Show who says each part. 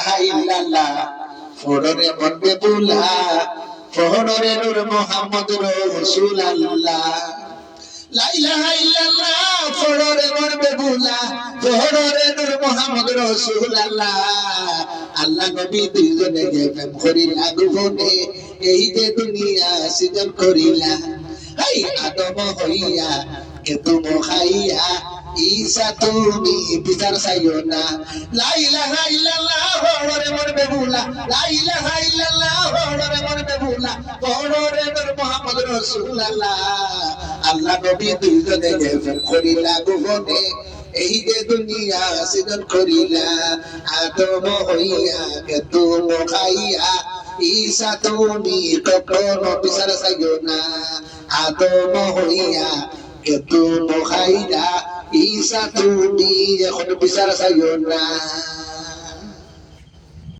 Speaker 1: ইলাহা ইল্লাল্লাহ ফোড়রে মরবে বুলা ফোড়রে নূর মুহাম্মদুর রাসূলুল্লাহ লা ইলাহা ইল্লাল্লাহ ফোড়রে মরবে বুলা ফোড়রে নূর মুহাম্মদুর রাসূলুল্লাহ আল্লাহ নবী দুইজনে প্রেম করিলা গোপনে এই যে দুনিয়া সৃজন করিলা এই আদম হইয়া কে তুমি খাইয়া ঈসা তুমি বিচার চাইও না লা ইলাহা ইল্লাল্লাহ ফোড়রে মরবে বুলা লা ইলাহা ইল্লাল্লাহ ফোড়রে মরবে বুলা ফোড়রে নূর মুহাম্মদুর রাসূলুল্লাহ আল্লাহ নবী দুইজনে প্রেম করিলা গোপনে এই যে দুনিয়া সৃজন করিলা আদম হইয়া কে তুমি খাইয়া ঈসা তুমি কখনো বিচার চাইও না আদম হইয়া কে তুমি খাইয়া ঈসা তুমি এখন বিচার চাইও না